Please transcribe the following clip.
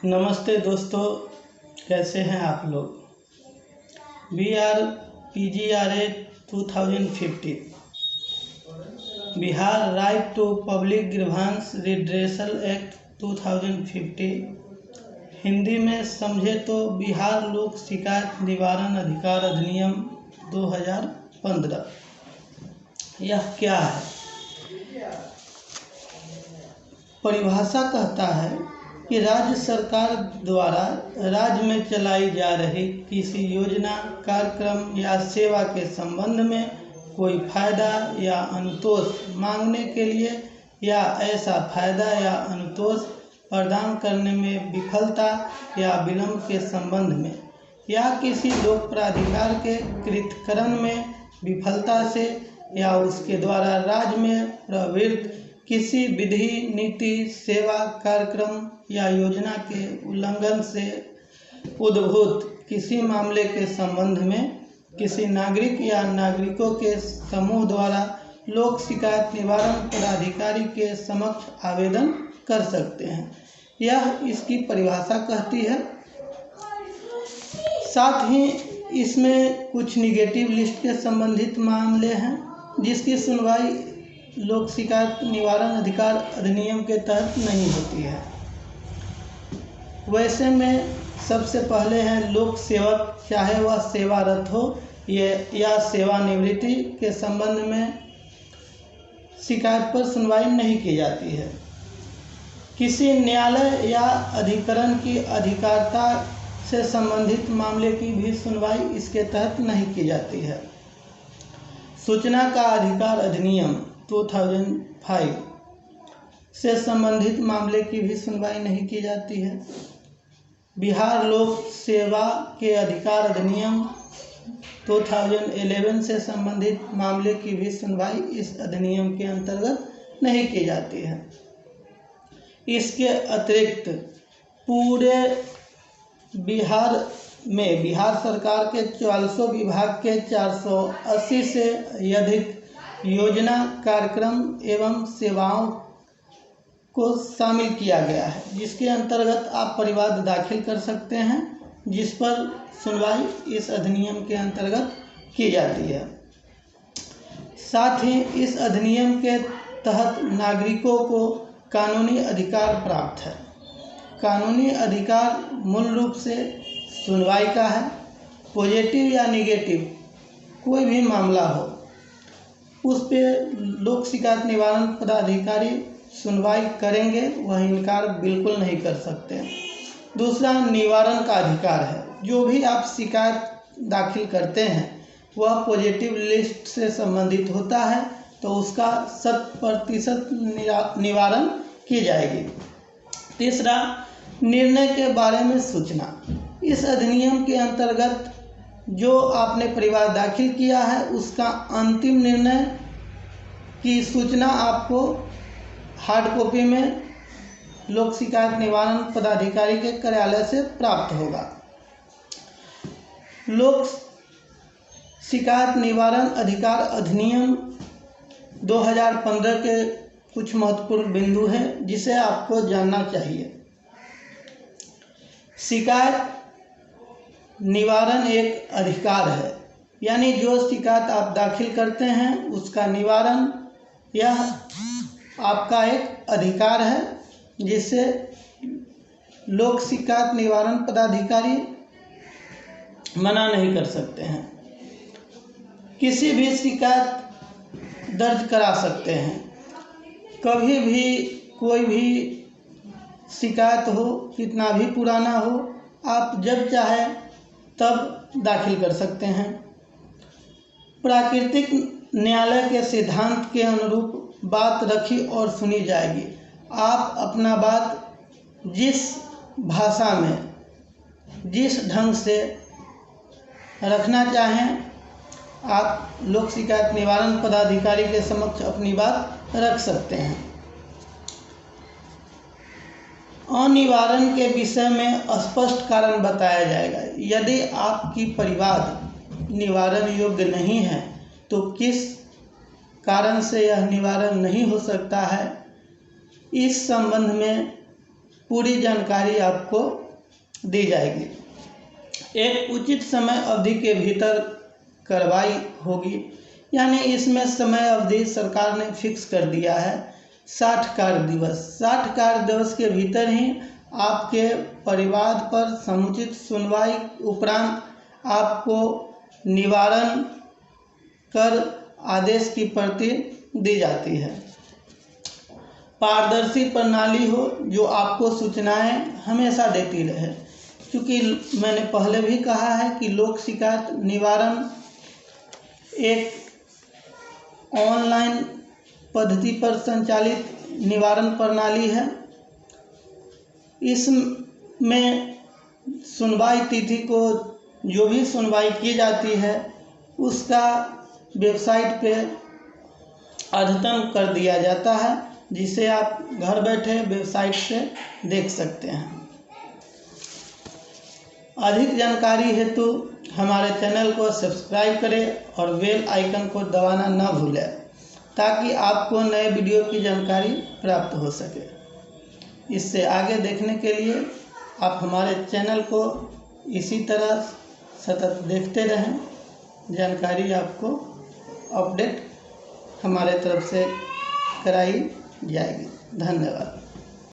नमस्ते दोस्तों, कैसे हैं आप लोग। BRPGRA 2050 Bihar right to public grievance redressal act 2050 Hindi में समझे तो बिहार लोक शिकायत निवारण अधिकार अधिनियम 2015। यह क्या है? परिभाषा कहता है कि राज्य सरकार द्वारा राज्य में चलाई जा रही किसी योजना, कार्यक्रम या सेवा के संबंध में कोई फायदा या अनुतोष मांगने के लिए या ऐसा फायदा या अनुतोष प्रदान करने में विफलता या विलंब के संबंध में या किसी लोक प्राधिकार के कृतकरण में विफलता से या उसके द्वारा राज्य में प्रवृत्त किसी विधि, नीति, सेवा, कार्यक्रम या योजना के उल्लंघन से उद्भूत किसी मामले के संबंध में किसी नागरिक या नागरिकों के समूह द्वारा लोक शिकायत निवारण पदाधिकारी के समक्ष आवेदन कर सकते हैं। यह इसकी परिभाषा कहती है। साथ ही इसमें कुछ निगेटिव लिस्ट के संबंधित मामले हैं जिसकी सुनवाई लोक शिकायत निवारण अधिकार अधिनियम के तहत नहीं होती है। वैसे में सबसे पहले है लोक सेवक, चाहे वह सेवारत हो या सेवानिवृत्ति के संबंध में शिकायत पर सुनवाई नहीं की जाती है। किसी न्यायालय या अधिकरण की अधिकारिता से संबंधित मामले की भी सुनवाई इसके तहत नहीं की जाती है। सूचना का अधिकार अधिनियम 2005 से संबंधित मामले की भी सुनवाई नहीं की जाती है। बिहार लोक सेवा के अधिकार अधिनियम 2011 से संबंधित मामले की भी सुनवाई इस अधिनियम के अंतर्गत नहीं की जाती है। इसके अतिरिक्त पूरे बिहार में बिहार सरकार के 44 विभाग के 480 से अधिक योजना, कार्यक्रम एवं सेवाओं को शामिल किया गया है, जिसके अंतर्गत आप परिवाद दाखिल कर सकते हैं, जिस पर सुनवाई इस अधिनियम के अंतर्गत की जाती है। साथ ही इस अधिनियम के तहत नागरिकों को कानूनी अधिकार प्राप्त है। कानूनी अधिकार मूल रूप से सुनवाई का है। पॉजिटिव या नेगेटिव कोई भी मामला हो, उस पे लोक शिकायत निवारण पदाधिकारी सुनवाई करेंगे, वह इनकार बिल्कुल नहीं कर सकते। दूसरा निवारण का अधिकार है। जो भी आप शिकायत दाखिल करते हैं वह पॉजिटिव लिस्ट से संबंधित होता है, तो उसका 100% निवारण की जाएगी। तीसरा, निर्णय के बारे में सूचना। इस अधिनियम के अंतर्गत जो आपने परिवाद दाखिल किया है उसका अंतिम निर्णय की सूचना आपको हार्ड कॉपी में लोक शिकायत निवारण पदाधिकारी के कार्यालय से प्राप्त होगा। लोक शिकायत निवारण अधिकार अधिनियम 2015 के कुछ महत्वपूर्ण बिंदु हैं जिसे आपको जानना चाहिए। शिकायत निवारण एक अधिकार है, यानी जो शिकायत आप दाखिल करते हैं उसका निवारण यह आपका एक अधिकार है, जिसे लोक शिकायत निवारण पदाधिकारी मना नहीं कर सकते हैं। किसी भी शिकायत दर्ज करा सकते हैं। कभी भी कोई भी शिकायत हो, कितना भी पुराना हो, आप जब चाहे तब दाखिल कर सकते हैं। प्राकृतिक न्यायालय के सिद्धांत के अनुरूप बात रखी और सुनी जाएगी। आप अपना बात जिस भाषा में, जिस ढंग से रखना चाहें, आप लोक शिकायत निवारण पदाधिकारी के समक्ष अपनी बात रख सकते हैं। अनिवारण के विषय में स्पष्ट कारण बताया जाएगा। यदि आपकी परिवाद निवारण योग्य नहीं है तो किस कारण से यह निवारण नहीं हो सकता है, इस संबंध में पूरी जानकारी आपको दी जाएगी। एक उचित समय अवधि के भीतर कार्रवाई होगी, यानी इसमें समय अवधि सरकार ने फिक्स कर दिया है 60 कार्य दिवस। 60 कार्य दिवस के भीतर ही आपके परिवाद पर समुचित सुनवाई उपरांत आपको निवारण कर आदेश की प्रति दी जाती है। पारदर्शी प्रणाली हो जो आपको सूचनाएं हमेशा देती रहे, क्योंकि मैंने पहले भी कहा है कि लोक शिकायत निवारण एक ऑनलाइन पद्धति पर संचालित निवारण प्रणाली है। इसमें सुनवाई तिथि को जो भी सुनवाई की जाती है उसका वेबसाइट पे अद्यतन कर दिया जाता है, जिसे आप घर बैठे वेबसाइट से देख सकते हैं। अधिक जानकारी हेतु हमारे चैनल को सब्सक्राइब करें और बेल आइकन को दबाना न भूलें, ताकि आपको नए वीडियो की जानकारी प्राप्त हो सके। इससे आगे देखने के लिए आप हमारे चैनल को इसी तरह सतत देखते रहें। जानकारी आपको अपडेट हमारे तरफ से कराई जाएगी। धन्यवाद।